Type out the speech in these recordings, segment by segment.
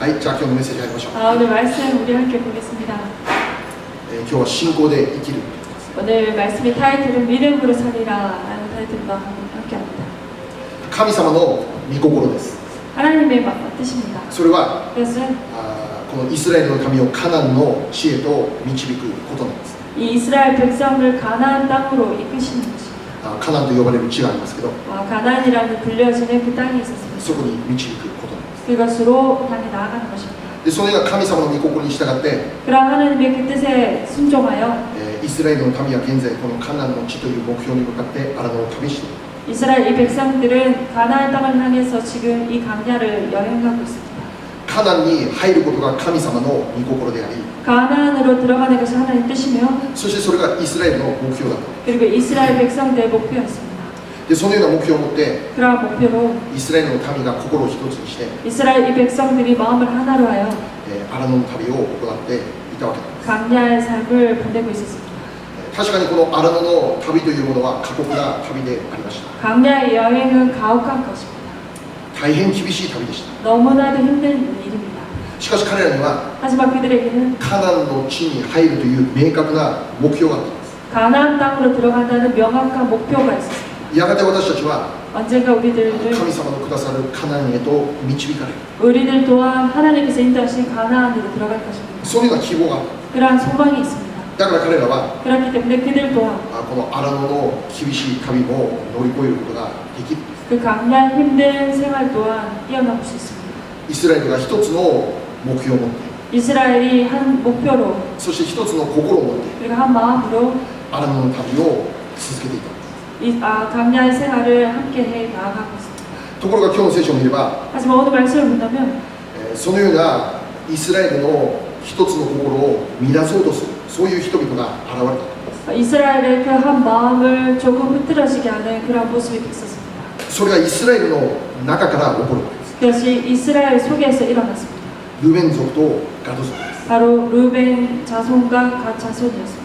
はい、じゃあ今日のメッセージ入りましょう。 오늘 말씀 우리 함께 보겠습니다. 今日は信仰で生きる。 오늘 말씀의 타이틀은 믿음으로 살리라 라는 타이틀과 함께 합니다. 神様の御心です。 하나님의 뜻입니다. それは 그것은 このイスラエルの民をカナンの地へと導くことなんです。 이 이스라엘 백성을 가나안 땅으로 이끄시는 것입니다. カナンと呼ばれる地がありますけど、 가나안이라고 불려지는 그 땅이 있었습니다. そこに導くことなんです。 그것으로 향해 나아가는 것입니다. でそれが神様の御心に従って、 그러한 하나님의 그 뜻에 순종하여 イスラエルの民は現在このカナンの地という目標に向かって荒野を旅している。 이스라엘 이 백성들은 가나안 땅을 향해서 지금 이 광야를 여행하고 있습니다. カナンに入ることが神様の御心であり、 가나안으로 들어가는 것이 하나님 뜻이며 そしてそれがイスラエルの目標だと。 그리고 이스라엘 백성들의 목표였습니다. でそのような目標を持って 그러한 목표로 イスラエルの民が心を一つにして、 이스라엘 이 백성들이 마음을 하나로 하여 荒野の旅を行っていたわけなんです。 광야의 삶을 보내고 있었습니다. 確かにこの荒野の旅というものは過酷な旅でありました。 광야의 여행은 가혹한 것입니다. 大変厳しい旅でした。 너무나도 힘든 일입니다. しかし彼らには 하지만 그들에게는 カナンの地に入るという明確な目標があったんです。 가나안 땅으로 들어간다는 명확한 목표가 있었습니다. やがて私たちは 언젠가 우리들을 神様のくださるカナンへと導かれる、 우리들 또한 하나님께서 인도하신 가나안으로 들어갈 것입니다. そういうような希望があった。 그러한 소망이 있습니다. だから彼らは 그렇기 때문에 그들 또한 この荒野の厳しい旅も乗り越えることができる。 그 강한 힘든 생활 또한 뛰어넘을 수 있습니다. イスラエルが一つの目標を持って、 이스라엘이 한 목표로 そして一つの心を持って 그리고 한 마음으로 荒野の旅を続けていた。 강야의 생활을 함께 해 나아가고 있습니다. ところが今日の聖書を見れば、 하지만 오늘 말씀을 본다면 そのようなイスラエルの一つの心を乱そうとする、そういう人々が現れた。 이스라엘의 그 한 마음을 조금 흐트러지게 하는 그런 모습이 있었습니다. それがイスラエルの中から起こるわけです。 그것이 이스라엘 속에서 일어났습니다. ルベン族とガド族です。 바로 루벤 자손과 갓 자손이었습니다.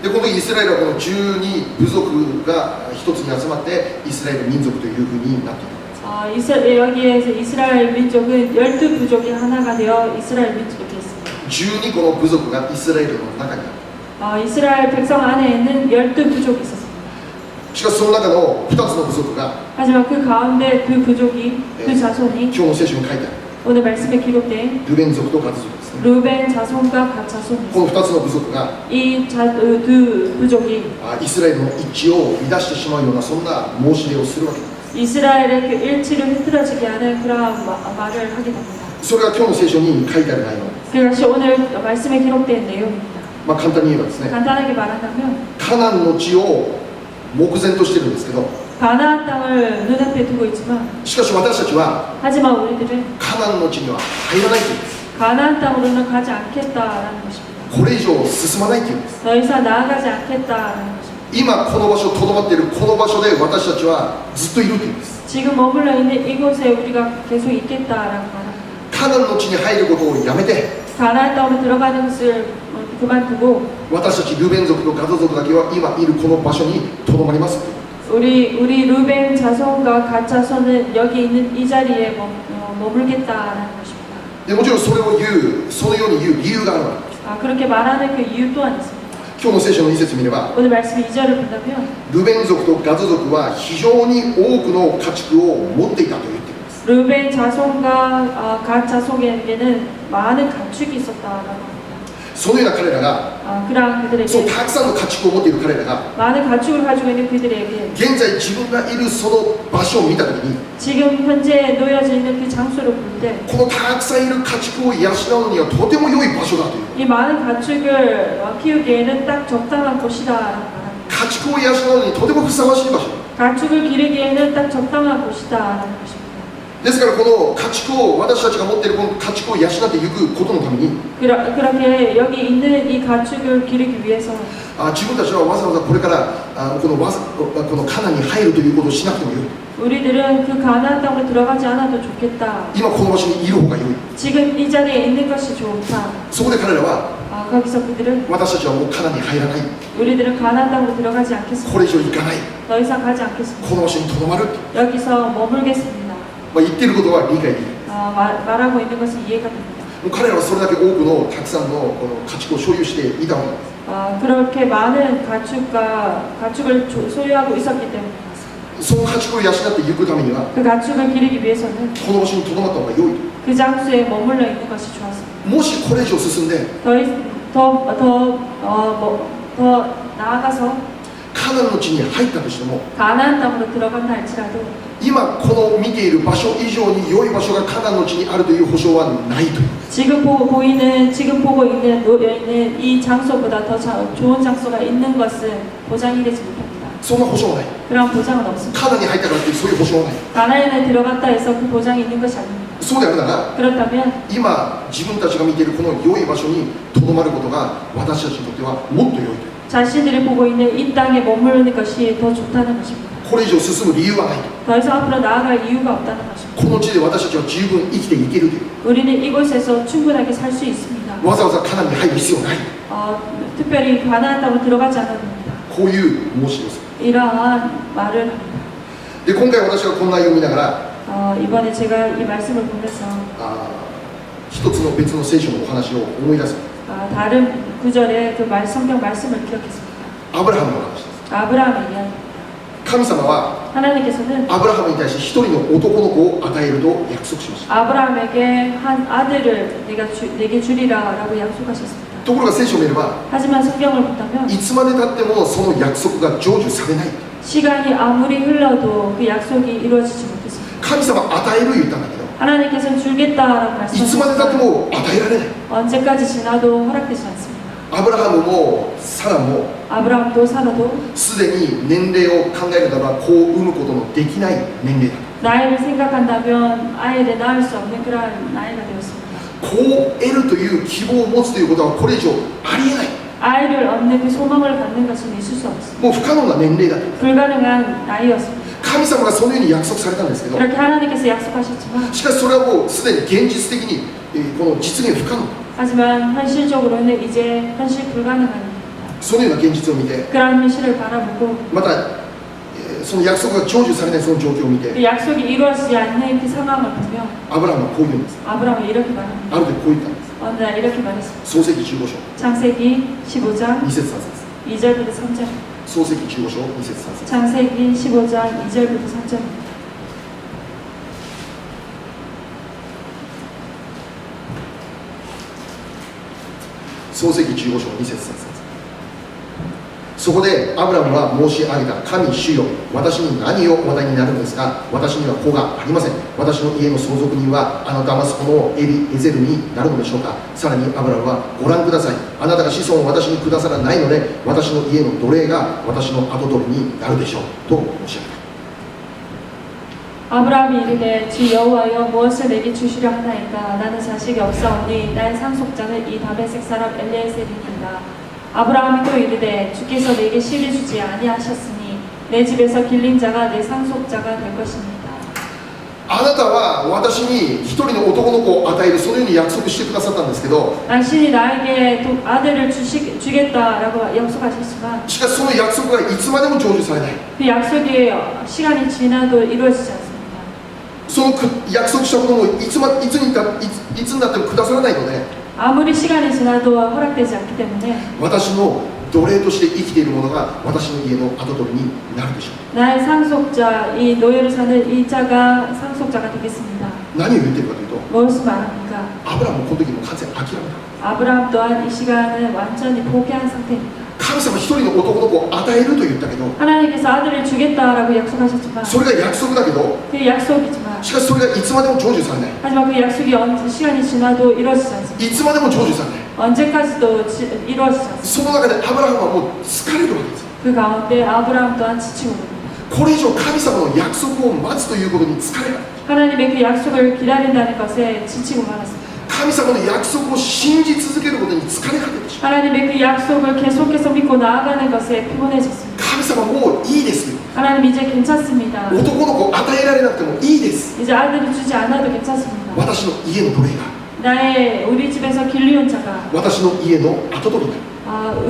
でこの時イスラエルはこの12部族が一つに集まってイスラエル民族というふうになっていたんです。 여기에서 이스라엘 민족은 12부족이 하나가 되어 이스라엘 민족이 되었습니다. 12個の部族がイスラエルの中にある。 이스라엘 백성 안에는 12부족이 있었습니다. しかしその中の2つの部族が 하지만 그 가운데 그 부족이, 그 자손이 今日の聖書に書いてある 오늘 말씀에 기록된 ルベン族とガド族ですね。 루벤 자손과 갓 자손이 この 있습니다. 2つの部族が 두 부족이 イスラエルの一致を乱してしまうようなそんな申し出をするわけです。 이스라엘의 그 일치를 흐트러지게 하는 그러한 말을 하게 됩니다. それが今日の聖書に書いてある内容なんです。 그것이 오늘 말씀에 기록된 내용입니다. 簡単に言えばですね、 간단하게 말한다면 カナンの地を目前としてるんですけど、 가나안 땅을 눈앞에 두고 있지만 しかし私たちは 하지만 우리들은 カナンの地には入らないというんです。 가나안 땅으로는 가지 않겠다라는 것입니다. これ以上進まないというんです。 더 이상 나아가지 않겠다라는 것입니다. 今この場所とどまっているこの場所で私たちはずっといるというんです。 지금 머물러 있는 이곳에 우리가 계속 있겠다라고 말합니다. カナンの地に入ることをやめて、 가나안 땅으로 들어가는 것을 그만두고 私たちルベン族とガド族だけは今いるこの場所にとどまりますという。 우리 루벤 자손과 갓 자손은 여기 있는 이 자리에 머물겠다라는 것입니다. でもちろんそれを言う、そのように言う理由があるわけです。 그렇게 말하는 그 이유 또한 있습니다. 今日の聖書の2節見れば、 오늘 말씀 2절을 본다면 ルベン族とガド族は非常に多くの家畜を持っていたと言っているんです。 루벤 자손과 갓 자손에게는 많은 가축이 있었다라고 합니다. そのような彼らが、 그러한 そう 그들에게 たくさんの家畜を持っている彼らが、 많은 가축을 가지고 있는 그들에게 現在自分がいるその場所を見たときに、 지금 현재 놓여져 있는 그 장소를 볼 때 このたくさんいる家畜を養うにはとても良い場所だという。 이 많은 가축을 키우기에는 딱 적당한 곳이다라고 말합니다. 家畜を養うのにとてもふさわしい場所。 가축을 기르기에는 딱 적당한 곳이다라는 것입니다. ですからこの家畜を私たちが持っているこの家畜を養っていくことのために、 그렇게 여기 있는 이 가축을 기르기 위해서 自分たちはわざわざこれからこのカナンに入るということをしなくてもよい。 우리들은 그 가나안 땅으로 들어가지 않아도 좋겠다. 今この場所にいる方が良い。 지금 이 자리에 있는 것이 좋다. そこで彼らは 거기서 그들은 私たちはもうカナンに入らない、 우리들은 가나안 땅으로 들어가지 こ 않겠습니다. れ以上行かない、 더 이상 가지 않겠습니다. この場所にとどまる、 여기서 머물겠습니다. 言っていることは理解できる。 말하고 있는 것은 이해가 됩니다. 彼らはそれだけ多くのたくさんのこの家畜を所有していたわけです。 그렇게 많은 가축을 소유하고 있었기 때문에 その家畜を養っていくためには 그 가축을 기르기 위해서는 この場所に留まった方が良い 그 장소에 머물러 있는 것이 좋았습니다. と。もしこれ以上進んで 더 나아가서 カナンの地に入ったとしても 가나안 땅으로 들어간다 할지라도 今この見ている場所以上に良い場所がカナンの地にあるという保証はないという。 지금 보고 있는 놓여 있는 이 장소보다 더 좋은 장소가 있는 것은 보장이 되지 못합니다. そんな保証はない。 그런 보장은 없습니다. カナンに入ったからっていうそういう保証はない。 가나안에 들어갔다 해서 그 보장이 있는 것이 아닙니다. そうであるなら 그렇다면 今自分たちが見ているこの良い場所にとどまることが私たちにとってはもっと良いという。 자신들이 보고 있는 이 땅에 머무르는 것이 더 좋다는 것입니다. これ以上進む理由はないと。 더 이상 앞으로 나아갈 이유가 없다는 것입니다. この地で私たちは十分生きていけるという。 우리는 이곳에서 충분하게 살 수 있습니다. わざわざカナンに入る必要ない。 특별히 가나안 땅으로 들어가지 않아도 됩니다. こういう申しです。 이러한 말을 합니다. で今回私はこの内容を見ながら 이번에 제가 이 말씀을 보면서 一つの別の聖書のお話を思い出す。 다른 구절의 그 성경 말씀을 기억했습니다. アブラハムの話です。 아브라함의 이야기입니다. 神様は 하나님께서는 アブラハムに対して一人の男の子を与えると約束しました。 아브라함에게 한 아들을 내게 주리라라고 약속하셨습니다. ところが聖書を見れば 하지만 성경을 본다면 いつまでたってもその約束が成就されない。 시간이 아무리 흘러도 그 약속이 이루어지지 못했습니다. 神様与える言ったんだけど 하나님께서는 주겠다라고 いつまでたって 말씀하셨지만 も与えられない。 언제까지 지나도 허락되지 않습니다. アブラハムもサラも 아브라함도 사라도 すでに年齢を考えるならば子を産むことのできない年齢だ。 나이를 생각한다면 아이를 낳을 수 없는 그런 나이가 되었습니다. 子を得るという希望を持つということはこれ以上ありえない。 아이를 얻는 그 소망을 갖는 것은 있을 수 없습니다. もう不可能な年齢だ。 불가능한 나이였습니다. 神様がそのように約束されたんですけど 그렇게 하나님께서 약속하셨지만 しかしそれはもうすでに現実的にこの実現不可能。 하지만 현실적으로는 이제 현실 불가능한 일입니다. そのような現実を見て 그런 현실을 바라보고 またその約束が成就されないその状況を見て 그 약속이 이루어지지 않는 그 상황을 보며 アブラハムはこう言うんです。 아브라함은 이렇게 말합니다. ある時こう言ったんです。 어느 날 이렇게 말했습니다. 創世記15章 창세기 15장 2節3節 2절부터 3절. 創世記15章2節3節 창세기 15장 2절부터 3절. 創世記15章2節3節そこでアブラムは申し上げた。神主よ、私に何をお話題になるんですか。私には子がありません。私の家の相続人はあのダマスコのエリエゼルになるのでしょうか。さらにアブラムはご覧ください。あなたが子孫を私にくださらないので私の家の奴隷が私の跡取りになるでしょうと申し上げた。 아브라함이 이르되 주 여호와여 무엇을 내게 주시려 하나이까. 나는 자식이 없사오니 나의 상속자는 이 다메섹 사람 엘리에셀이니이다. 아브라함이 또 이르되 주께서 내게 씨를 주지 아니하셨으니 내 집에서 길린 자가 내 상속자가 될 것입니다. あなたは私に一人の男の子を与えるそのように約束してくださったんですけど 당신이 나에게 아들을 주겠다라고 약속하셨지만 しかしその約束がいつまでも成就されない。 그 약속이 시간이 지나도 이루어지지 않습니다. その約束したこともいつになってもくださらないので 아무리 시간이 지나도 허락되지 않기 때문에 私の奴隷として生きている者が私の家の跡取りになるでしょう。 나의 상속자, 이 노예로 사는 이 자가 상속자가 되겠습니다. 何を言っているかというと 무엇을 말합니까? アブラムもこの時も完全に諦めた。 아브라함 또한 이 시간을 완전히 포기한 상태입니다. 神様一人の男の子を与えると言ったけど 하나님께서 아들을 주겠다라고 약속하셨지만 それが約束だけど 그 약속이지만 しかしそれがいつまでも成就されない。 하지만 그 약속이 시간이 지나도 이루어지지 않습니다. いつまでも成就されない。 언제까지도 이루어지지 않습니다. その中でアブラハムはもう疲れるわけです。 그 가운데 아브라함 또한 지치고 있습니다. これ以上神様の約束を待つということに疲れない。 하나님의 그 약속을 기다린다는 것에 지치고 말았습니다. 神様の約束を信じ続けることに疲れ果ててしまう。 하나님의 그 약속을 계속해서 믿고 나아가는 것에 피곤해졌습니다. 神様もういいですよ。 하나님 이제 괜찮습니다. 男の子を与えられなくてもいいです。 이제 아들을 주지 않아도 괜찮습니다. 私の家の奴隷が 우리 집에서 길리온 자가 私の家の跡取りになる。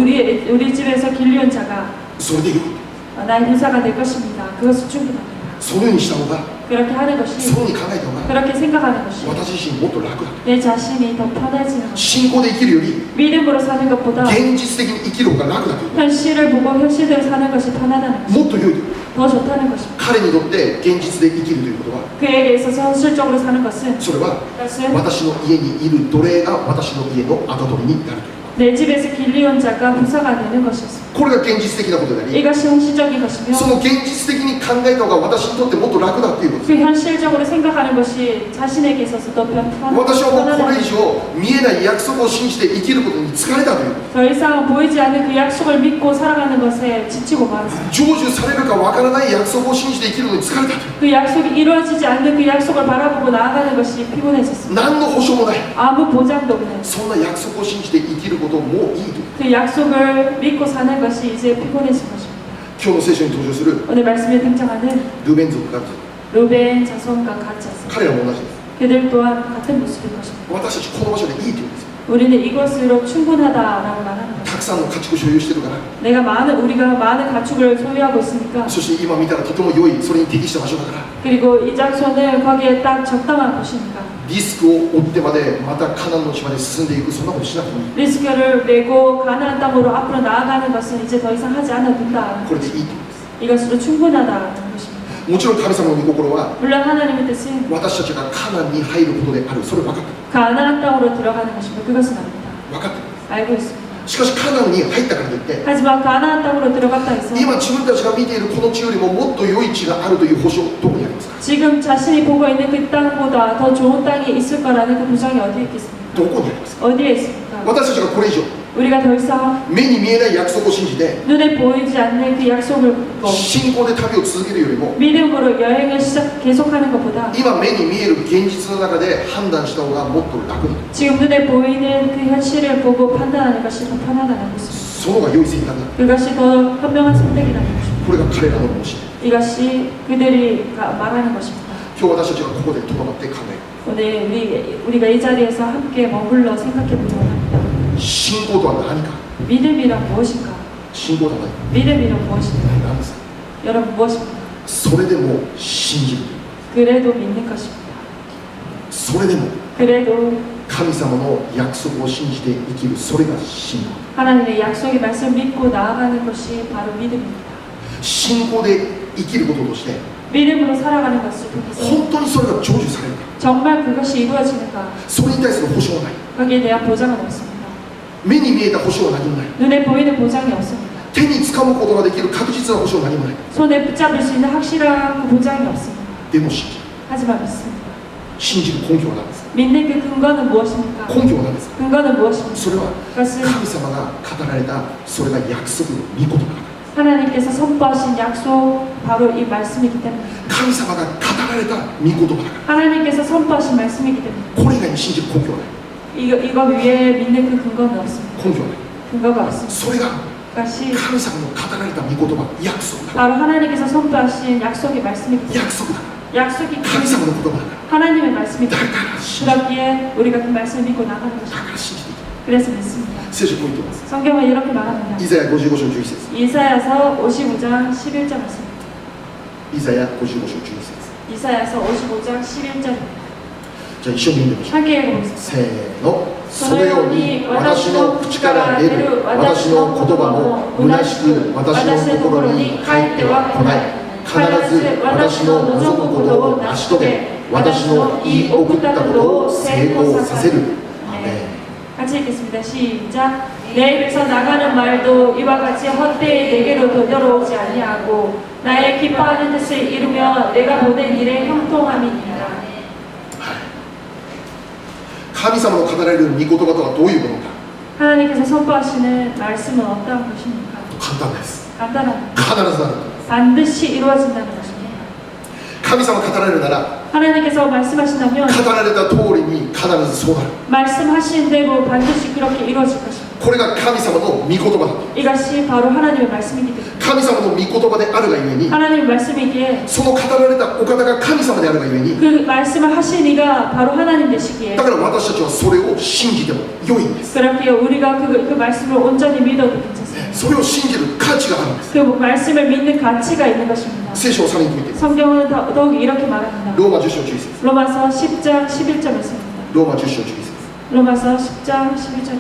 우리 집에서 길리온 자가 それでよい。 나의 부사가 될 것입니다. 그것이 충분합니다. そのようにした方が 그렇게 하는 것이 そうに考えた方が 그렇게 생각하는 것이 私自身もっと楽だ。 내 자신이 더 편해지는 것. 信仰で生きるより 믿음으로 사는 것보다 現実的に生きる方が楽だというこ 현실을 보고 현실대로 사는 것이 편하다는 と。 것. もっと良いという。 더 좋다는 것입니다. 彼にとって現実で生きるということは、 그에게 있어서 현실적으로 사는 것은 それは 그것은 私の家にいる奴隷が私の家の跡取りになるという。 내 집에서 길리온 자가 부사가 되는 것이었습니다. これが現実的なことであり、 이것이 현실적인 것이며 その現実的に考えた方が私にとってもっと楽だっていうことです。 그 현실적으로 생각하는 것이 자신에게 있어서 더 私はもうこれ 편안한 以上見えない約束を信じて生きることに疲れたということ。 더 이상 보이지 않는 그 약속을 믿고 살아가는 것에 지치고 말았습니다. 成就されるかわからない約束を信じて生きるのに疲れたという。 그 약속이 이루어지지 않는 그 약속을 바라보고 나아가는 것이 피곤해졌습니다. 何の保証もない。 아무 보장도 없는 そんな約束を信じて生きることもいいという。 그 약속을 믿고 사는 것이 이제 피곤해진 것입니다. 今日の聖書に登場する 오늘 말씀에 등장하는 ルベン族が 루벤 자손과 같이 했습니다. 彼らも同じです。 그들 또한 같은 모습인 것입니다. 私たちこの場所でいいというんですよ。 우리는 이것으로 충분하다라고 말하는 た 것입니다. くさんの家畜を所有してるから、 우리가 많은 가축을 소유하고 있으니까 そして今見たらとても良い、それに適した場所だから、 그리고 이 장소는 거기에 딱 적당한 곳이니까 リスクを負ってまでまたカナンの地まで進んでいく、そんなことしなくてもいい。 리스크를 메고 가나안 땅으로 앞으로 나아가는 것은 이제 더 이상 하지 않아도 된다. これでいいというんです。 이것으로 충분하다는 것입니다. もちろん神様の御心は 물론 하나님의 뜻은 私たちがカナンに入ることである。それ分かってる。 가나안 땅으로 들어가는 것입니다. 그것은 압니다. 分かってる。 알고 있습니다. しかしカナンに入ったからといって、 하지만 가나안 땅으로 들어갔다 해서 今自分たちが見ているこの地よりももっと良い地があるという保証、どこにありますか？ 지금 자신이 보고 있는 그 땅보다 더 좋은 땅이 있을 거라는 그 보장이 어디에 있겠습니까? どこにありますか？ 어디에 있습니까? 私たちがこれ以上 우리가 더 이상 目に見えない約束を信じて 눈에 보이지 않는 그 약속을 믿고 信仰で旅を続けるよりも、 믿음으로 여행을 계속하는 것보다 今目に見える現実の中で判断した方がもっと楽に、 지금 눈에 보이는 그 현실을 보고 판단하는 것이 더 편하다는 것입니다. その方が良い選択だ。 그것이 더 현명한 선택이라는 것입니다. これが彼らの申し。 이것이 그들이 말하는 것입니다. 今日私たちがここでとどまって考える。 오늘 우리가 이 자리에서 함께 머물러 생각해 보기 원합니다. 信仰とは何か。 믿음이란 무엇인가? 信仰とは何か。 믿음이란 무엇인가? 何ですか。 여러분 무엇입니까? それでも信じる。 그래도 믿는 것입니다. それでも 그래도 神様の約束を信じて生きる、それが信仰。 하나님의 약속의 말씀을 믿고 나아가는 것이 바로 믿음입니다. 信仰で生きることとして 믿음으로 살아가는 것을 통해서 本当にそれが成就されるか、 정말 그것이 이루어지는가? それに対する保証はない。 거기에 대한 보장은 없습니다. 目に見えた保証は何もない。 눈에 보이는 보장이 없습니다. 手に掴むことができる確実な保証は何もない。 손에 붙잡을 수 있는 확실한 그 보장이 없습니다. でも信じる。 하지만 믿습니다. 信じる根拠は何ですか。 믿는 그 근거는 무엇입니까? 根拠は何ですか。 근거는 무엇입니까? それは 그것은 神様が語られた、それが約束の御言葉だから。 하나님께서 선포하신 약속 바로 이 말씀이기 때문입니다. 神様が語られた御言葉だか 하나님께서 선포하신 말씀이기 때문입니다. ら。これ以外に信じる根拠はない。 이거 위에 믿는 그 근거는 없습니다. 根拠はない。 근거가 없습니다. それが 그것이 神様の語られた御言葉、約束だ。 바로 하나님께서 선포하신 약속의 말씀이기 때문입니다. 約束だか 약속이 ら。神様の言葉だか 하나님의 말씀이기 ら。だ 때문에 から信じる。 그렇기에 우리가 그 말씀을 믿고 나가는 だ 것입니다. から信じていく。 그래서 믿습니다. 聖書ポイントです。 성경은 이렇게 말합니다. イザヤ55章11節。 이사야서 55장 11절 말씀. イザヤ55章11節。 이사야서 55장 11절입니다. じゃあ一緒に読んでみましょう。 함께 읽어보겠습니다. せーの。そのように私の口から出る私の言葉も虚しく私の心に帰っては来ない。必ず私の望むことを成し遂げ、私の言い送ったことを成功させる。アーメン。 같이 읽겠습니다. 시작. 내 입에서 나가는 말도 이와 같이 헛되이 내게로 되돌아오지 아니하고 나의 기뻐하는 뜻을 이루며 내가 보낸 일에 형통함이니라. 神様の語られる御言葉とはどういうものか。 하나님께서 선포하시는 말씀은 어떠한 것입니까? 簡単です。 간단합니다. 必ずなる。 반드시 이루어진다는 것입니다. 神様が語られるなら 하나님께서 말씀하신다면 語られた通りに必ずそうなる。 말씀하신 대로 반드시 그렇게 이루어질 것입니다. これが神様の御言葉だ。 이것이 바로 하나님의 말씀이기 때문에 神様の御言葉であるがゆえに、 하나님의 말씀이기에 その語られたお方が神様であるがゆえに、 그 말씀을 하신 이가 바로 하나님 되시기에 だから私たちはそれを信じても良いんです。 그렇게 우리가 그 말씀을 온전히 믿어도 괜찮습니다. 것입니다. それを信じる価値があるんです。 그 말씀을 믿는 가치가 있는 것입니다. 聖書をさらに解いています。 성경은 더욱 이렇게 말합니다. ローマ10章11節 로마서 10장 11절에서입니다. ローマ10章11節 로마서 10장 11절.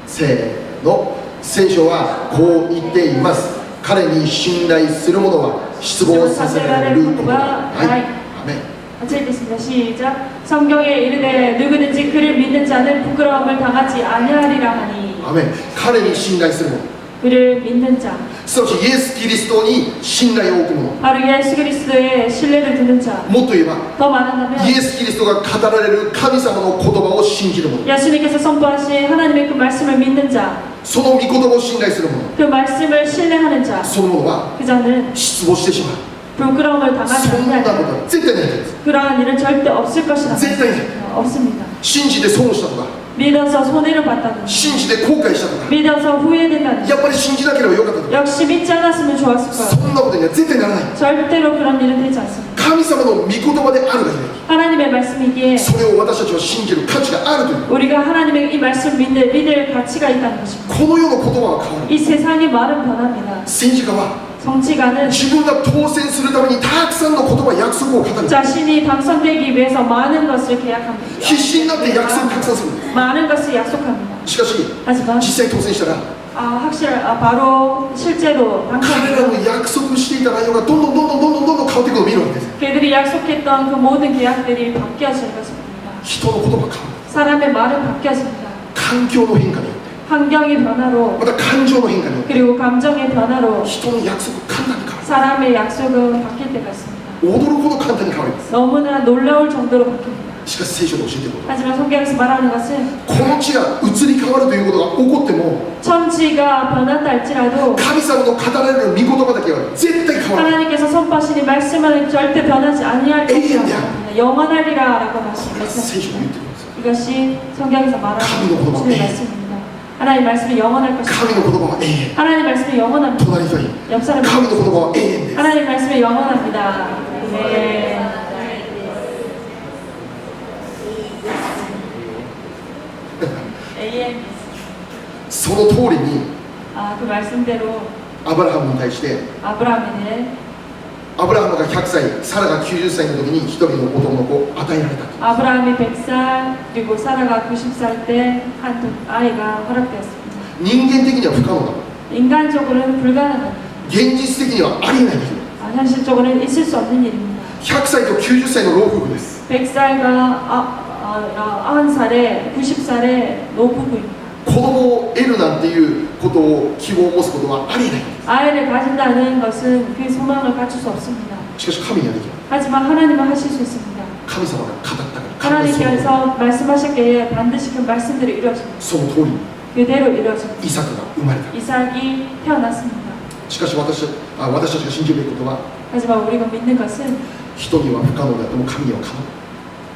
せーの。聖書はこう言っています。彼に信頼する者は失望させられることはない。アメン。 같이 읽겠습니다. 시작. 성경에 이르되 누구든지 그를 믿는 자는 부끄러움을 당하지 아니하리라 하니. アメン。彼に信頼する者、 그를 믿는 자, すなわちイエス・キリストに信頼を置く者、 바로 예수 그리스도의 신뢰를 두는 자. もっと言えば 더 말한다면 イエス・キリストが語られる神様の言葉を信じる者、 예수님께서 선포하신 하나님의 그 말씀을 믿는 자, その御言葉を信頼する者、 그 말씀을 신뢰하는 자, その者は 그 자는 失望してしまう。 부끄러움을 당하지 そんなこ 않는 とは絶対ないです。 그러한 일은 절대 없을 것이다. 絶対ない。 없습니다. 信じて損をしたとか、 믿어서 손해를 봤다는, 信じて後悔したとか、 믿어서 후회된다는, やっぱり信じなければよかったとか、 역시 믿지 않았으면 좋았을 そ 거야. んなことには絶対ならない。 절대로 그런 일은 되지 않습니다. 神様の御言葉であるがゆえに、 하나님의 말씀이기에 それを私たちは信じる価値があるという。 우리가 하나님의 이 말씀 믿을 가치가 있다는 것입니다. この世の言葉は変わる。 이 세상의 말은 변합니다. 政治家は 정치가는 自分が当選するためにたくさんの言葉、約束を語る。 자신이 당선되기 위해서 많은 것을 계약합니다. 必死になって約束たくさんするんです。 많은 것을 약속합니다. しかし 하지만 実際当選したら 바로 실제로 彼ら 당선되고 の約束していた内容がどんどん変わっていくのを見るわけです。 그들이 약속했던 그 모든 계약들이 바뀌어지는 것입니다. 人の言葉が変わる。 사람의 말은 바뀌어집니다. 環境の変化によって、 환경의 변화로 また感情の変化によって 그리고 감정의 변화로 人の約束簡単に変わる。 사람의 약속은 바뀔 때가 있습니다. 驚くほど簡単に変わります。 너무나 놀라울 정도로 바뀝니다. しかし聖書で教えていることは、 하지만 성경에서 말하는 것은 この地が移り変わるということが起こっても、 천지가 변한다 할지라도 神様の語られる御言葉だけは絶対変わらない。 하나님께서 선포하시는 말씀은 절대 변하지 아니할 것이라고 에이엔이야. 합니다. 영원하리라라고 聖書 말씀하셨습니다. に言ってるんですよ。 이것이 성경에서 말하는神の言葉は 주의 말씀입니다. 하나님 말씀은 영원할 것입니다. 神の言葉は永遠。 하나님 말씀은 영원합니다. 隣人に、 옆 사람 神の言葉は永遠です。 하나님 말씀은 영원합니다. 네. AM その通りに 그 말씀대로 アブラハムに対して、 아브라함에게 アブラハムが100歳、サラが90歳の時に一人の男の子を与えられた。 아브라함이 100살 그리고 사라가 90살 때 한 아이가 허락되었습니다. 人間的には不可能だ。 인간적으로는 불가능합니다. 現実的にはありえない。 현실적으로는 있을 수 없는 일입니다. 100歳と90歳の老夫婦です。 100살과 90살에 90살의 노부부입니다. 子供を得るなんていうことを希望を持つことはありえない。 아이를 가진다는 것은 그 소망을 갖출 수 없습니다. しかし神にはできる。 하지만 하나님은 하실 수 있습니다. 神様が語ったから、必ずその 하나님께서 말씀하셨기에 반드시 그 말씀들이 이루어집니다. その通りに 그대로 이루어집니다. イサクが生まれた。 이삭이 태어났습니다. しかし私たちが信じるべきことは、 하지만 우리가 믿는 것은 人には不可能であっても神には可能。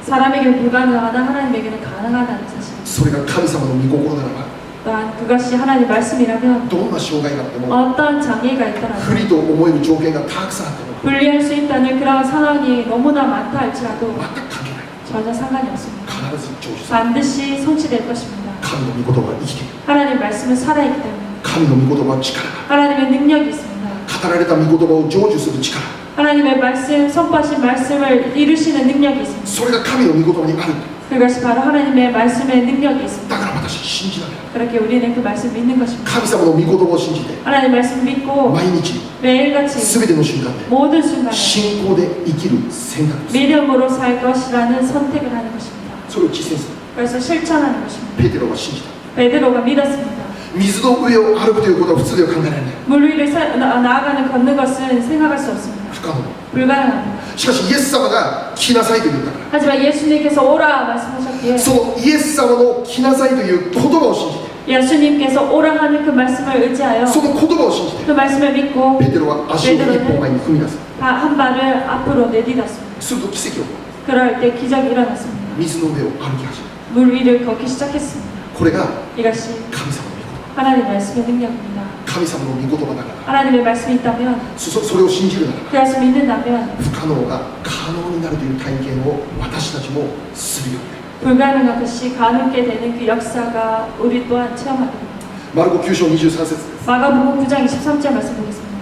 사람에게는 불가능하다 하나님에게는 가능하다는 사실. それが神様の御心ならば、 또한 그것이 하나님 말씀이라면 どんな障害があっても、 어떤 장애가 있더라도 不利と思える条件がたくさんあっても 분리할 수 있다는 그런 상황이 너무나 많다 할지라도 全く関係ない。 전혀 상관이 없습니다. 必ず成就する。 반드시 성취될 것입니다. 神の御言葉は生きている。 하나님 말씀은 살아있기 때문에 神の御言葉は力が 하나님의 능력이 있습니다. 語られた御言葉を成就する力、 하나님의 말씀, 선포하신 말씀을 이루시는 능력이 있습니다. それが神の御言葉にある。 그것이 바로 하나님의 말씀의 능력이 だ 있습니다. から私信じながら 그렇게 우리는 그 말씀 믿는 것입니다. 神様の御言葉を信じて 하나님 말씀 믿고 毎日 매일같이 全ての瞬間で 모든 순간에 信仰で生きる選択です。 믿음으로 살 것이라는 선택을 하는 것입니다. それを実践する。 그래서 실천하는 것입니다. ペテロは信じた。 베드로가 믿었습니다. 水の上を歩くということは普通では考えられない。 물 위를 나아가는 걷는 것은 생각할 수 없습니다. 不可能。 불가능합니다. しかしイエス様が来なさいと言ったか 하지만 예수님께서 오라 말씀하셨기에 ら、そのイエス様の来なさいという言葉を信じて、 예수님께서 오라 하는 그 말씀을 의지하여 その言葉を信じて、 그 말씀을 믿고 ペテロは足を一歩前に踏み出す。 한 발을 앞으로 내딛었습니다. すると奇跡を起こる。 그럴 때 기적이 일어났습니다. 水の上を歩き始める。 물 위를 걷기 시작했습니다. これが 이것이 神様の御言葉。 하나님 말씀의 능력입니다. 神様の御言葉だから、 하나님의 말씀이 있다면 それを信じるならば、 그 말씀 믿는다면 不可能が可能になるという体験を私たちもするようになる。 불가능한 것이 가능하게 되는 그 역사가 우리 또한 체험하게 됩니다. マルコ9章23節です。 마가복음 9장 23절 말씀 보겠습니다.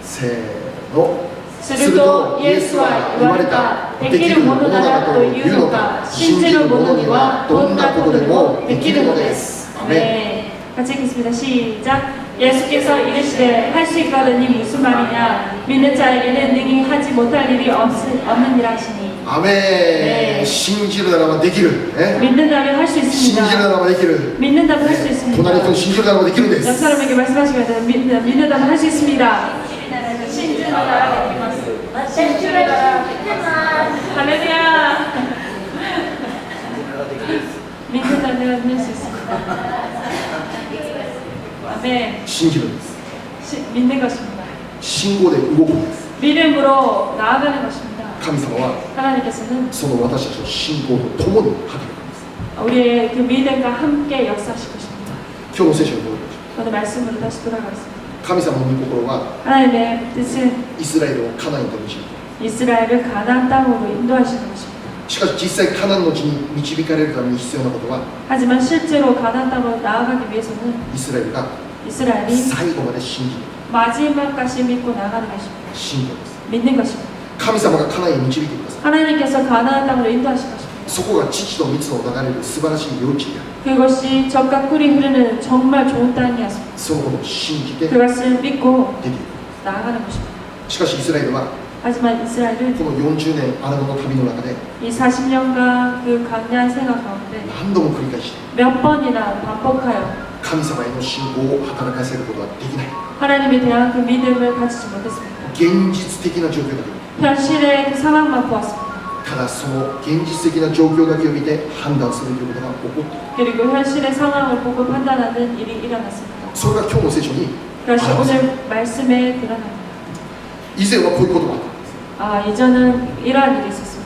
せーの。するとイエスは言われた。できるものならというのか、信じる者にはどんなことでもできるのです。 네, 같이 읽겠습니다. 시작. 예수께서 이르시되 할 수 있거든이 무슨 말이냐? 믿는 자에게는 능히 하지 못할 일이 없느니라 하시니. アメン。信じるならばできる。 믿는다면 할 수 信じるな 있습니다. らばできる。 믿는다면 할 수 있습니다. 隣の人に信じるならばできるんで 옆 す。 사람에게 말씀하시면 믿는다면 할 수 있습니다. 할렐루야. 믿는다면 할 수 있습니다. 아멘. 信じるんです。 믿는 것입니다. 信号で動くんです。 믿음으로 나아가는 것입니다. 神様は 하나님께서는 その私たちの信仰と共に働くんです。 우리의 그 믿음과 함께 역사하실 것입니다. 今日の聖書に戻りましょ 오늘 말씀으로 다시 돌아가겠습니다. う。神様の御心は 하나님의 뜻은 イスラエルをカナンと導く。 이스라엘을 가나안 땅으로 인도하시는 것입니다. しかし実際カナンの地に導かれるために必要なことは 하지만 실제로 가나안 땅으로 나아가기 위해서는 イスラエルが 이스라엘이 最後まで信じる 마지막까지 믿고 나가는 것입니다. 信仰です。 믿는 것입니다. 神様がカナンへ導いてください。 하나님께서 가나안 땅으로 인도하실 것입니다. そこが父と蜜の流れる素晴らしい領地である。 그것이 젖과 꿀이 흐르는 정말 좋은 땅이었습니다. そのことを信じてでき 그것을 믿고 る。 나아가는 것입니다. しかしイスラエルは 하지만 이스라엘은 この40年荒野の旅の中で 이 40년간 그 광야의 생활 가운데 何度も繰り返して 몇 번이나 반복하여 神様への信仰を働かせることはできない。 하나님에 대한 그 믿음을 가지지 못했습니다. 現実的な状況だけ見る。 현실의 그 상황만 보았습니다. ただその現実的な状況だけを見て判断するということが起こっている。 그리고 현실의 상황을 보고 판단하는 일이 일어났습니다. それが今日の聖書に 그것이 表される。 오늘 말씀에 드러납니다. 以前はこういうことがあった。 이전은 이러한 일이 있었습니다.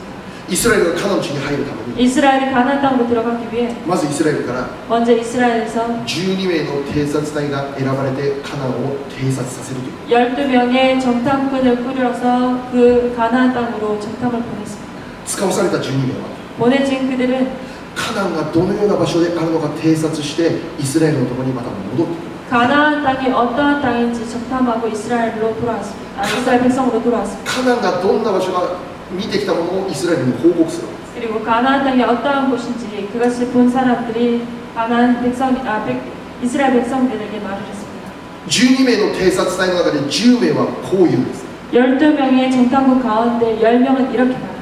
イスラエルがカナン地に入るために 이스라엘이 가나안 땅으로 들어가기 위해 まずイスラエルから 먼저 이스라엘에서 12名の偵察隊が選ばれてカナンを偵察させるという。 12명의 정탐꾼을 꾸려서 그 가나안 땅으로 정탐을 보냈습니다. 使わされた12名は 보내진 그들은 カナンがどのような場所であるのか偵察してイスラエルのところにまた戻ってくる。 가나안 땅이 어떠한 땅인지 정탐하고 이스라엘로 돌아왔습니다. 이스라엘 백성으로 돌아왔습니다. カナンがどんな場所か見てきたものをイスラエルに報告する。 그리고 가나안 땅이 어떠한 곳인지 그것을 본 사람들이 이스라엘 백성들에게 말을 했습니다. 12名の偵察隊の中で10名はこう言うんです。 12명의 정탐꾼 가운데 10명은 이렇게 말합니다.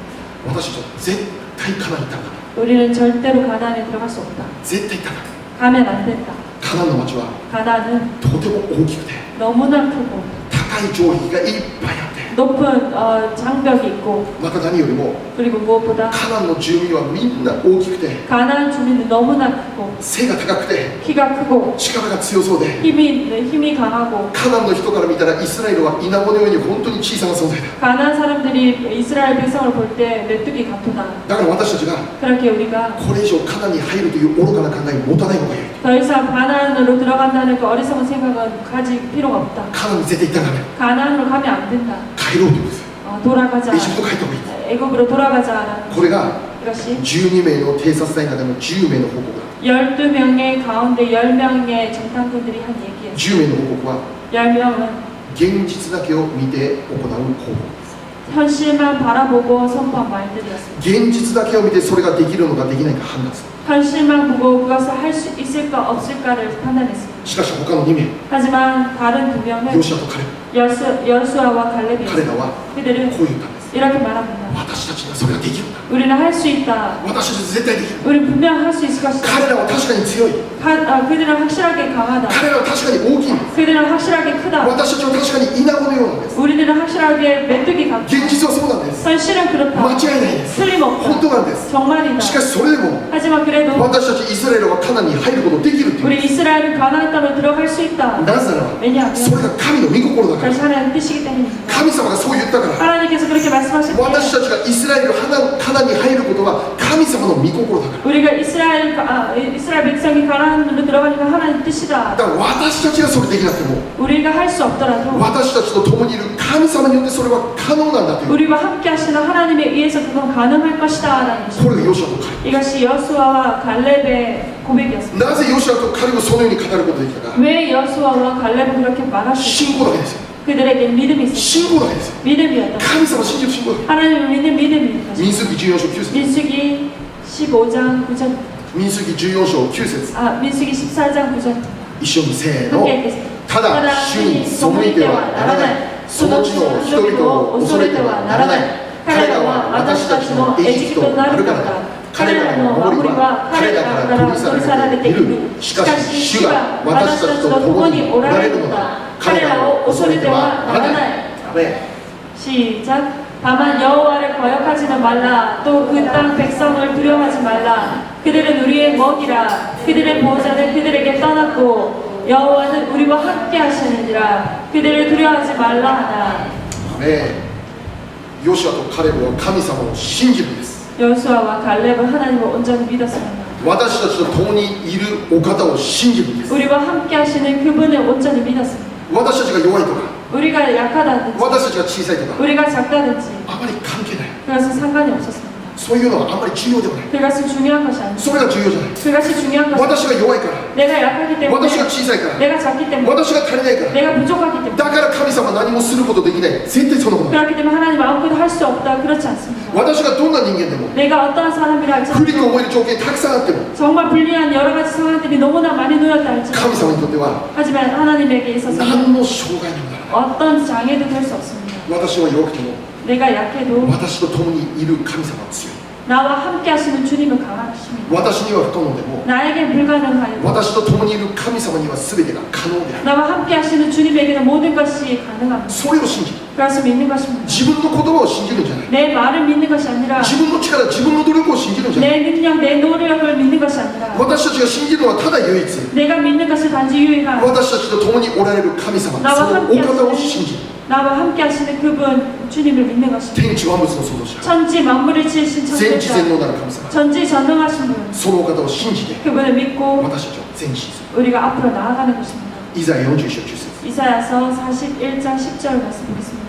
私たちは絶対カナンに行ったんだ。 우리는 절대로 가나안에 들어갈 수 없다. 絶対行ったんだ。 가면 안 된다. カナンの町は 가나안은 とても大きくて 너무나 크고 高い城壁がいっぱいあって 높은 장벽이 있고 また何よりも 그리고 무엇보다 カナンの住民はみんな大きくて 가나안 주민은 너무나 크고 背が高くて 키가 크고 力が強そうで 힘이 강하고 カナンの人から見たらイスラエルはイナゴのように本当に小さな存在だ。 가나안 사람들이 이스라엘 백성을 볼 때 메뚜기 같구나. だから私たちが 그렇게 우리가 これ以上カナンに入るという愚かな考えを持たない方がいい。 더 이상 가나안으로 들어간다는 그 어리석은 생각은 가질 필요가 없다. カナンに絶対行ったらダメ。 가나안으로 가면 안 된다. 帰ろうというんです。 돌아가자. エジプト帰った方がいい。 애굽으로 돌아가자라는 これが 이것이 12名の偵察隊の中の10名の報告だ。 12명의 가운데 10명의 정탐꾼들이 한 얘기예요. 10名の報告は 10명은 現実だけを見て行う報告です。 현실만 바라보고 선포한 말들이었습니다. 現実だけを見てそれができるのかできないか判断する。 현실만 보고 그것을 할 수 있을까 없을까를 판단했습니다. しかし他の2名 하지만 다른 두 명은 ヨシアとカレブ 여수아와 彼 갈렙이었습니다. らは 그들은 こう言ったんです。 이렇게 말합니다. 私たちにはそれができるんだ。 우리는 할 수 있다. 私たち絶対できる。 우리는 분명 할 수 있을 것이다. 彼らは確かに強い。 그들은 확실하게 강하다. 彼らは確かに大きいんです。 그들은 확실하게 크다. 私たちは確かにイナゴのようなんです。 우리들은 확실하게 메뚜기 같다. 現実はそうなんです。 현실은 그렇다. 間違いないです。 틀림없다. 本当なんです。 정말이다. しかしそれでも 하지만 그래도 私たちイスラエルはカナンに入ることできるっていうん 우리 です。 이스라엘은 가나안 땅으로 들어갈 수 있다. なぜならば 왜냐하면 それが神の御心だから。 그것이 하나님의 뜻이기 때문입니다. 神様がそう言ったから。 하나님께서 그렇게 말씀하셨기에 私たちがイスラエルカナンに入ることは神神様の御心だから。 우리가 이스라엘 백성이 가나안으로 들어가니까 하나님 뜻이다. だから私たちがそれできなくても 우리가 할 수 없더라도 私たちと共にいる神様によってそれは可能なんだという 우리와 함께 하시는 하나님에 의해서 그건 가능할 것이다 라는 これがヨシュアとカレ 이것이 여수아와 갈렙의 ブ 고백이었습니다. なぜヨシュアとカレブをそのように語ることができたか 왜 여수아와 갈렙은 그렇게 말할 수 있을까? 信仰だけですよ 그들에게 믿음이 있었어요. 信仰だけですよ 믿음이었다. 神様を信じる信仰だけ 하나님을 믿는 믿음이었다. 民数記14章9節 민수기 15장 9절 民数記14章9節 민수기 14장 9절 一緒にせーの 함께 읽겠습니다. ただ主に背いてはならないその地の人々を恐れてはならない彼らは私たちのエジプトになるからだ彼らの守りは彼らから取り去られているしかし主が私たちと共におられるのだ彼らを恐れてはならないアメン 시작. 다만 여호와를 거역하지는 말라. 또 그 땅 백성을 두려워하지 말라. 그들은 우리의 먹이라. 그들의 보호자는 그들에게 떠났고 여호와는 우리와 함께 하시느니라. 그들을 두려워하지 말라 하나. アメンヨシュアとカレブは神様を信じるんです 여수아와 갈렙은 하나님을 온전히 믿었습니다. 私たちと共にいるお方を信じるんです 우리와 함께 하시는 그분을 온전히 믿었습니다. 私たちが弱いとか 우리가 약하다든지 私たちが小さいとか 우리가 작다든지 あまり関係ない 그것은 상관이 없었습니다. そういうのはあまり重要ではない 그것은 중요한 것이 아닙니다. それが重要じゃない 그것이 중요한 것이 私が弱いから 내가 약하기 때문에 私が小さいから 내가 작기 때문에 私が足りないから 내가 부족하기 때문에 だから神様は何もすることできない絶対そんなことない 그렇기 때문에 하나님 아무것도 할 수 없다 그렇지 않습니다. 私がどんな人間でも 내가 어떠한 사람이라 不利に 할지라도 思える条件たくさんあっても 정말 불리한 여러 가지 상황들이 너무나 많이 놓였다 神 할지라도 様にとっては 하지만 하나님에게 있어서는 何の障害にもならない 어떤 장애도 될 수 없습니다. 私は弱くても 내가 약해도 私と共にいる神様は強い 나와 함께 하시는 주님은 강하십니다. 私には不可能でも 나에겐 불가능하여도 私と共にいる神様には全てが可能である 나와 함께 하시는 주님에게는 모든 것이 가능합니다. それを信じる 그래서 믿는 것입니다. 自分の言葉を信じるんじゃない 내 말을 믿는 것이 아니라 自分の力自分の努力を信じるんじゃない 내 능력, 내 노력을 믿는 것이 아니라 私たちが信じるのはただ唯一 내가 믿는 것이 단지 유일한 私たちと共におられる神様そのお方を信じる 나와 함께 하시는 그분 주님을 믿는 것입니다. 天地万物の創造者 천지 만물을 지으신 全知全 천지자 能なる神様 전지전능하신 분 そのお方を信じて 그분을 믿고 私たちを前進す 우리가 앞으로 나아가는 것입니다. るイザヤ41章9節 이사야서 41장 10절 말씀 보겠습니다.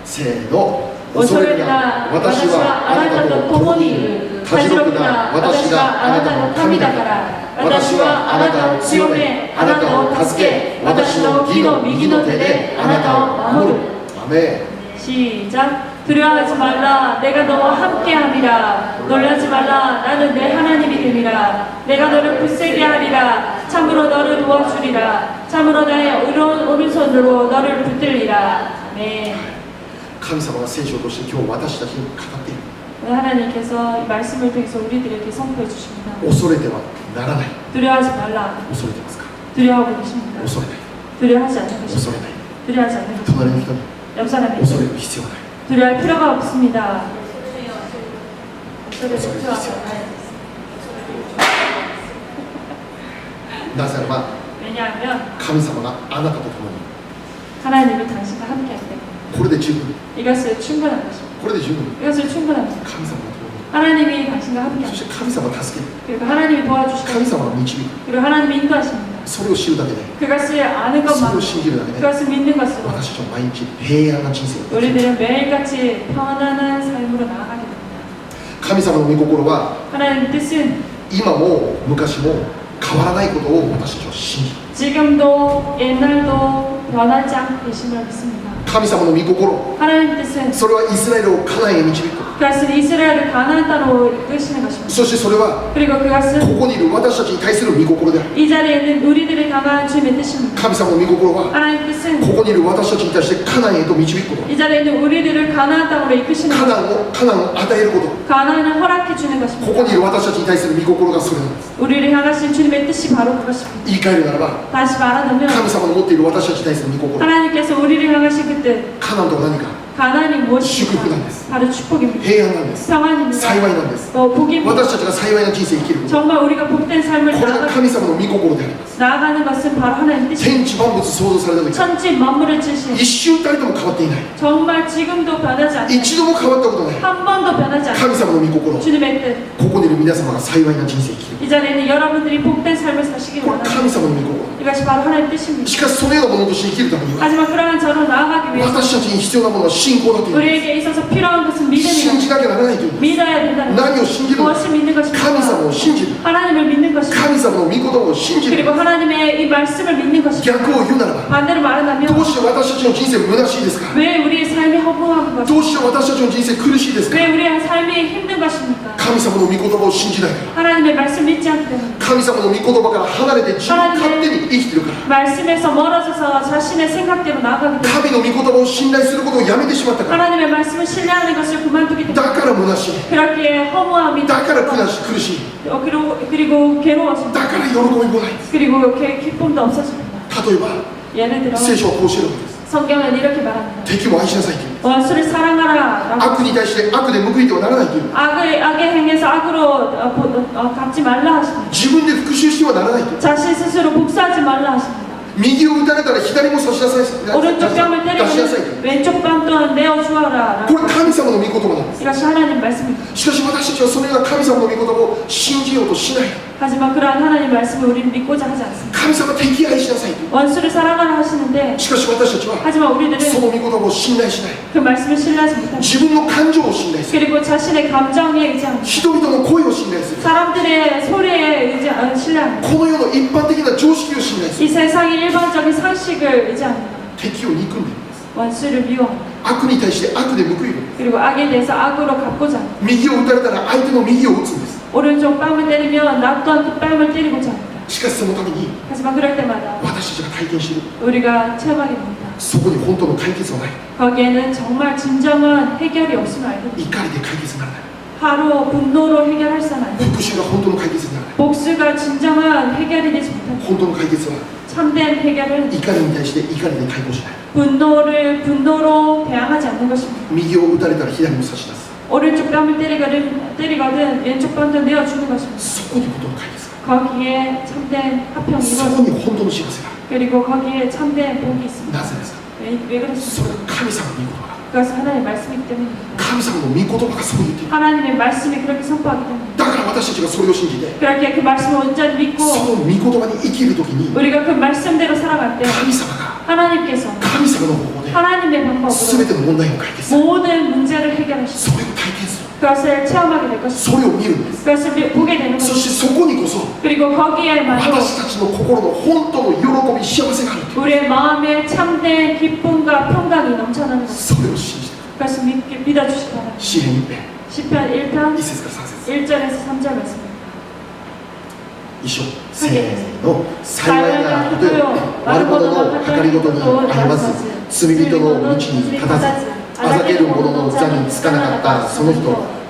せーの 오소레나 私はあなたと共にいるたじろくな私があなたの神だから私はあなたを強めあなたを助け私の義の右の手であなたを守るアメン 시작. 두려워하지 말라. 내가 너와 함께함이라. 놀라지 말라. 나는 내 하나님이 됨이라. 내가 너를 굳세게 하리라. 참으로 너를 도와주리라. 참으로 나의 오른손으로 너를 붙들리라. 아멘. 神様が聖書として今日私たちに語っている 오늘 하나님께서 이 말씀을 통해서 우리들에게 선포해 주십니다. 恐れてはならない 두려워하지 말라. 恐れてますか 두려워하고 계십니다. 恐れない 두려워하지 않는 恐 것입니다. れない 두려워하지 않는 것입니다. 隣の人に 옆 사람에게 恐れる必要ない 두려워할 필요가 없습니다. 恐れる必要ないなぜならば 왜냐하면 神様があなたと共に 하나님이 당신과 함께하기 때문에 これで十分 이것을 충분한 것입니다. これで十分 이것을 충분합니다. 神様と共に 하나님이 당신과 そ 함께합니다. して神様を助ける 그리고 하나님이 神 도와주시고 様を導く 그리고 하나님이 인도하십니다. それを知るだけで 그것을 아는 それ 것만 を信じるだけで 그것을 믿는 것으로 私たちは毎日平安な人生を 우리들은 매일같이 평안한 삶으로 나아가게 됩니다. 神様の御心は 하나님의 뜻은 今も昔も変わらないことを私たちは信じる 지금도 옛날도 변하지 않고 계심을 믿습니다. 神様の御心 하나님의 뜻은 それはイスラエルをカナンへ導く 그것은 이스라엘을 가나안 땅으로 이끄시는 것입니다. そしてそれは 그리고 こ 그것은 こにいる私たちに対する御心である 이 자리에 있는 우리들을 강한 주님의 뜻입니다. 神様の御心は 하나님의 뜻은 ここにいる私たちに対してカナンへと導くこと 이 자리에 있는 우리들을 가나안 땅으로 이끄시는 カ 것, ナンを与えること 가나안을 허락해 주는 こ 것입니다. こにいる私たちに対する御心がそれなんです 우리를 향하신 주님의 뜻이 바로 그것입니다. 言い換えるならば 다시 말하자면 神様の持っている私たちに対する御心 하나님께서 우리를 향하신 그 뜻, カナンとは何か 가난이 무엇입니까? 祝福なんです。 바로 축복입니다. 平安なんです。 평안입니다. 幸いなんです。 복입니다. 私たちが幸いな人生を生きること、 정말 우리가 복된 삶을 これが神様の御心であります。 나아가는 것은 바로 하나님 뜻입니다. 天地万物創造された時、 천지 만물을 지으신 一瞬たりとも変わっていない。 정말 지금도 변하지 않는 一度も変わったことない。 한 번도 변하지 않는 神様の御心、 주님의 뜻. ここにいる皆様が幸いな人生を生きる。 이 자리에는 여러분들이 복된 삶을 사시길 これ 원합니다. 神様の御心。 이것이 바로 하나님 뜻입니다. しかしそのようなものとして生きるためには、 하지만 그러한 저로 나아가기 위해서 私たちに必要なものは信仰だという。 우리에게 있어서 필요한 것은 信じ 믿음이다. なきゃならないという。 믿어야 된다는 何を信じるのか、 무엇을 믿는 神様 것입니까? を信じる。 하나님을 믿는 것입니다. 神様の御言葉を信じる。 그리고 하나님의 이 말씀을 믿는 것입니다. 逆を言うならば、 반대로 말한다면 どうして私たちの人生虚しいですか？ 왜 우리의 삶이 허무한 것입니까? どうして私たちの人生苦しいですか？ 왜 우리의 삶이 힘든 것입니까? 神様の御言葉を信じないから。 하나님의 말씀 믿지 않기 때문에 神様の御言葉から離れて自分勝手に生きてるから。 말씀에서 멀어져서 자신의 생각대로 나아가기 때문에 神の御言葉を信頼することをやめてしまったから。 하나님의 말씀을 신뢰하는 것을 그만두기 때문에 だから虚しい。 그렇게 허무함이 だから苦しい。 그리고 괴로워집니다. だから喜びもない。 그리고 기쁨도 없어집니다. 例えば、 예를 들어 聖書はこうしてるわけです。 성경은 이렇게 말합니다. 敵を愛しなさいという。 원수를 사랑하라. 悪に対して悪で報いてはならないという。 악에 행해서 악으로 갚지 말라 하십니다. 自分で復讐してはならないという。 자신 스스로 복수하지 말라 하십니다. 右を打たれたら左も差し出さい。 오른쪽 뺨을 出しなさいという。 때리면 왼쪽 뺨 또한 내어주어라. これ神様の御言葉なんです。 이것이 하나님 말씀입니다. しかし私たちはそのような神様の御言葉を信じようとしない。 하지만 그러한 하나님 말씀을 우리는 믿고자 하지 않습니다. 神様敵愛しなさいと。 원수를 사랑하라 하시는데 しかし私たちは 하지만 우리들은 その御言葉を信頼しない。 그 말씀을 신뢰하지 못합니다. 自分の感情を信頼する。 그리고 자신의 감정에 의지합니다. 人々の声を信頼する。 사람들의 소리에 신뢰합니다. この世の一般的な常識を信頼す 이 る。 세상의 일반적인 상식을 의지합니다. 敵を憎んでいるんです。 원수를 미워합니다. 悪に対して悪で報いるんです。 그리고 악에 대해서 악으로 갚고자 합니다. 右を打たれたら相手の右を打つんです。 오른쪽 뺨을 때리면 나 또한 그 뺨을 때리고자 합니다. しかしそのために 하지만 그럴 때마다 私たちが体験している 우리가 체험하게 됩니다. そこに本当の解決はない。 거기에는 정말 진정한 해결이 없음을 알게 됩니다. 怒りで解決にならない。 바로 분노로 해결할 수는 안 됩니다. 復讐が本当の解決にならない。 복수가 진정한 해결이 되지 못합니다. 本当の解決は 참된 해결은 怒りに対して怒りで対抗しない。 분노로 대항하지 않는 것입니다. 右を打たれたら左も差し出す。 오른쪽 뺨을 때리거든 왼쪽 뺨도 내어주는 것입니다. そこに本当の解決が 거기에 참된 あ 화평이 る。そこ 이루어집니다. に本当の幸せがあ 그리고 거기에 참된 복이 있습니다. る。なぜですか？ 왜 それ 그렇습니까? が神様の御言葉だ。 그것은 하나님의 말씀이기 때문입니다. 神様の御言葉がそう言っている。 하나님의 말씀이 그렇게 선포하기 때문입니다. だから私たちがそれを信じて、 그렇게 그 말씀을 온전히 믿고 その御言葉に生きるときに、 우리가 그 말씀대로 살아갈 때 神様が 하나님께서 神様の方法で 하나님의 全 방법으로 ての問題を解決する。 모든 문제를 해결하시고 それを体験する。 그것을 체험하게 될 것입니다. それを見るんです。 그것을 보게 되는 そ 것입니다. してそこにこそ 그리고 거기에만도 私たちの心の本当の喜び、幸せがあるという。 우리의 마음에 참된 기쁨과 평강이 넘쳐나는 것입니다. それを信じて、 그것을 믿어주시기 바랍니다. 詩篇1編 시편 1편 1節から3節 1절에서 3절 말씀입니다. 一緒、せーの。幸いなことよ、悪者の計りごとに歩まず、罪人の道に立たず、あざける者の座につかなかったその人、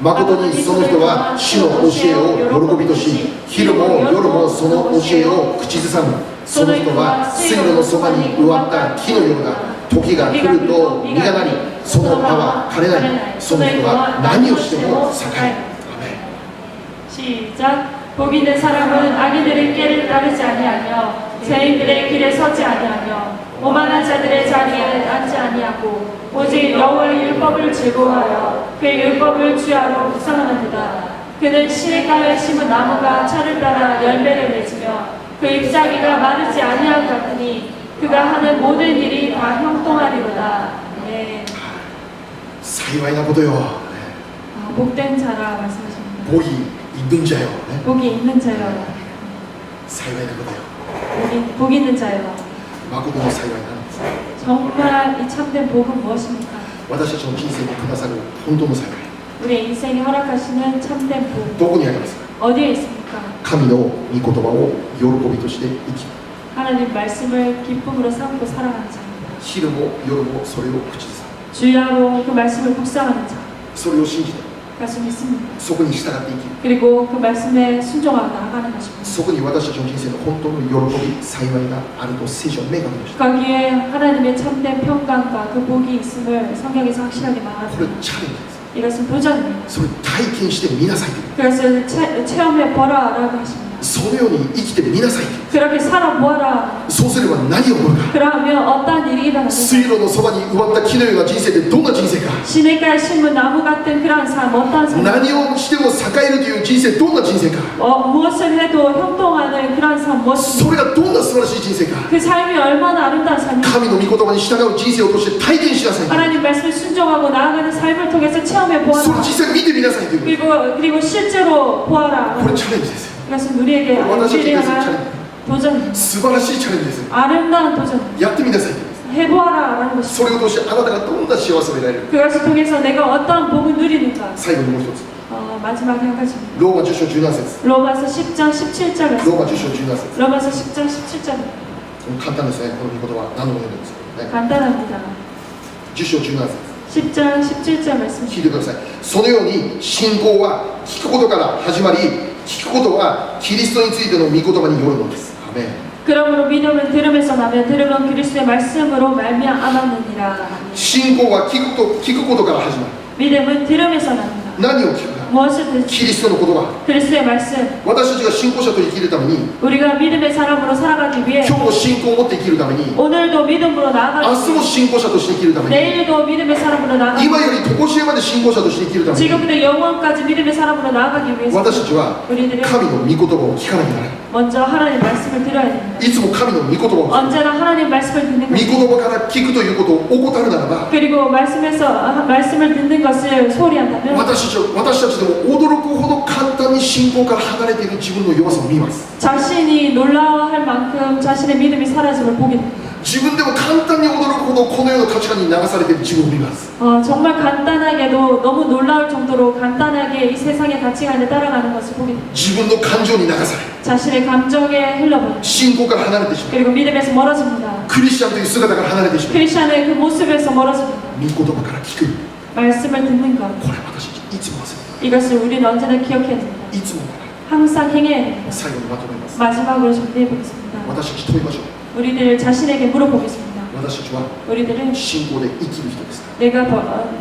誠にその人は主の教えを喜びとし、昼も夜もその教えを口ずさむ。その人は水路のそばに植わった木のような。時が来ると実がなり、その葉は枯れない。その人は何をしても栄える。アメン。 시작. 복 있는 사람은 악인들의 길을 따르지 아니하며 죄인들의 길에 서지 아니하며 오만한 자들의 자리에 앉지 아니하고 오직 여호와의 율법을 즐거워하여 그 율법을 주야로 묵상하느니라. 그는 시냇가에 심은 나무가 철을 따라 열매를 맺으며 그 잎사귀가 마르지 아니한 같으니 그가 하는 모든 일이 다 형통하리로다. 네. 幸いなことよ。 복된 자라 말씀하십니다. 복이 있는 자요. 복이 있는 자요. 幸いなことよ。 복 있는 자요. 誠の幸いなんです。 정말 이 참된 복은 무엇입니까? 私たちの人生にくださる本当の幸い。 우리의 인생에 허락하시는 참된 복 どこにありますか？ 어디에 있습니까? 神の御言葉を喜びとして生きる。 하나님 말씀을 기쁨으로 삼고 살아가는 자입니다. 昼も夜もそれを口ずさむ。 주야로 그 말씀을 묵상하는 자. それを信じて、 그래서 믿습니다. そこに従っていき 그리고 그 말씀에 순종하고 나아가는 것입니다. そこに私たちの人生の本当の喜び幸いがあると聖書は明確にし 거기에 하나님의 참된 평강과 그 복이 있음을 성경에서 확실하게 これ 말합니다. チャレンジです 이것은 도전입니다. それ体験してみなさいという 그것을 체험해 보라라고 하십니다. そのように生きてみなさいという 그렇게 살아보아라. そうすれば何が起こるか 그러면 어떠한 일이 일어나는가? 水路のそばに植わった木のような人生ってどんな人生か 시냇가에 심은 나무 같은 그러한 삶, 어떠한 삶? 何をしても栄えるという人生どんな人生か 무엇을 해도 형통하는 그러한 삶, そ 무엇입니까? れがどんな素晴らしい人生か 그 삶이 얼마나 아름다운 삶인가? 神の御言葉に従う人生を通して体験しなさい 하나님 말씀을 순종하고 나아가는 삶을 통해서 체험해 それ 보아라. 実際見てみなさいという 그리고 실제로 보아라. これチャレンジです 이것은 우리에게 우리에게 도전, 素晴らしいチャレンジです 아름다운 도전. やってみなさい 해보아라라는 것입니다. それを通してあなたがどんな幸せを得られる 그것을 통해서 내가 어떠한 복을 누리는가. 最後にもう一つ 마지막에 한 가지입니다. ローマ10章17節 로마서 10장 17절 ロ 말씀. ーマ10章17節 로마서 10장 17절입니다. 簡単ですねこの御言葉何度も読んでるんですけどね 간단합니다. 10章17節 10장 17절 말씀. 聞いてくださいそのように信仰は聞くことから始まり聞くことはキリストについての御言葉によるのですアメン 그러므로 믿음은 들음에서 나며 들음은 그리스도의 말씀으로 말미암았느니라. 信仰は聞くことから始まる 믿음은 들음에서 납니다. 何を聞くか 무엇을 듣지? キリストの言葉 그리스도의 말씀. 私たちが信仰者と生きるために 우리가 믿음의 사람으로 살아가기 위해 今日も信仰を持って生きるために 오늘도 믿음으로 明 나아가기 日も 위해 信仰者として生きるために 내일도 믿음의 사람으로 나아가기 今より常しえまで信仰者として生きるために 지금부터 영원까지 믿음의 사람으로 나아가기 위해서 私たちは 우리들은 神の御言葉を聞かなきゃならない 먼저 하나님 말씀을 들어야 됩니다. いつも神の御言葉を聞く 언제나 하나님 말씀을 듣는 御 것. 言葉から聞くということを怠るならば 그리고 말씀을 듣는 것을 소홀히 한다면 私たちでも驚くほど簡単に信仰から離れている自分の弱さを見ます 자신이 놀라워할 만큼 자신의 믿음이 사라짐을 보게 됩니다. 自分でも簡単に驚くほどこの世の価値観に流されている自分を見ます 정말 간단하게도 너무 놀라울 정도로 간단하게 이 세상의 가치관에 따라가는 것을 보게 됩니다. 自分の感情に流され 자신의 감정에 흘러버립니다. 信仰から離れてしまう 그리고 믿음에서 멀어집니다. クリスチャンという姿から離れてしまう 크리스천의 그 모습에서 멀어집니다. 御言葉から聞く 말씀을 듣는 것. これ私たちいつも忘れ 이것을 우리는 언제나 기억해야 됩니다. ていつも忘れ 항상 행해야 됩니다. 最後にまとめます 마지막으로 정리해 보겠습니다. 私たち問いましょう 우리들 자신에게 물어보겠습니다. 私たちは 우리들은 信仰で生きる人ですか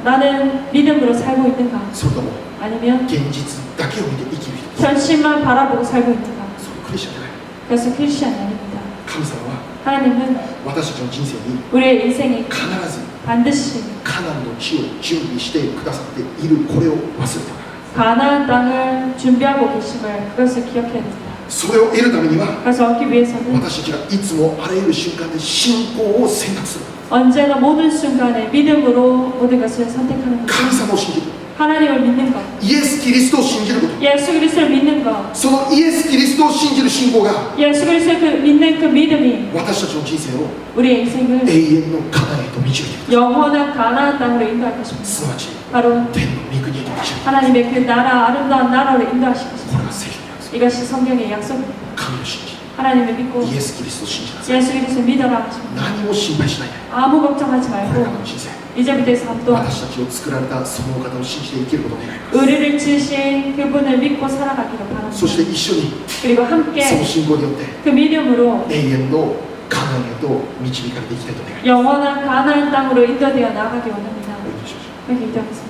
나는 믿음으로 살고 있는가? それとも 아니면 現実だけを見て生きる人ですか 현실만 바라보고 살고 있는가? それクリスチャンじゃない 그래서 크리스천이 아닙니다. 神様は 하나님은 私たちの人生に 우리의 인생에 必ず 반드시 カナンの地を準備してくださっているこれを忘れてはならない 가나안 땅을 준비하고 계심을 그것을 기억해야 됩니다. それを得るためには 그래서 얻기 위해서는 私たちがいつもあらゆる瞬間で信仰を選択する 언제나 모든 순간에 믿음으로 모든 것을 선택하는 것. 神様を信じる 하나님을 믿는 것. イエス・キリストを信じること 예수 그리스도를 믿는 것. そのイエス・キリストを信じる信仰が 예수 그리스도를 믿는 그 믿음이 私たちの人生を 우리의 인생을 永遠のカナンへと導いていく 영원한 가나안 땅으로 인도할 것입니다. すなわち 바로 天の御国へと導いていく 하나님의 그 나라 아름다운 나라로 인도하실 것입니다. これが聖書の約束 이것이 성경의 약속입니다. 神を信じ 하나님을 믿고 イエス・キリストを信じなさい 예수 그리스도를 믿어라 하십니다. 何も心配しないで 아무 걱정하지 これ 말고 からの人生 이제부터의 삶 또한 私たちを作られたそのお方を信じて生きることを願います 의리를 지으신 그분을 믿고 살아가기를 そして 바랍니다. 一緒に 그리고 その 함께 信仰によって 그 믿음으로 永遠のカナンへと導かれていきたいと願います 영원한 가나안 땅으로 인도되어 나가기 원합니다. お祈りしましょう 여기 기도하겠습니다.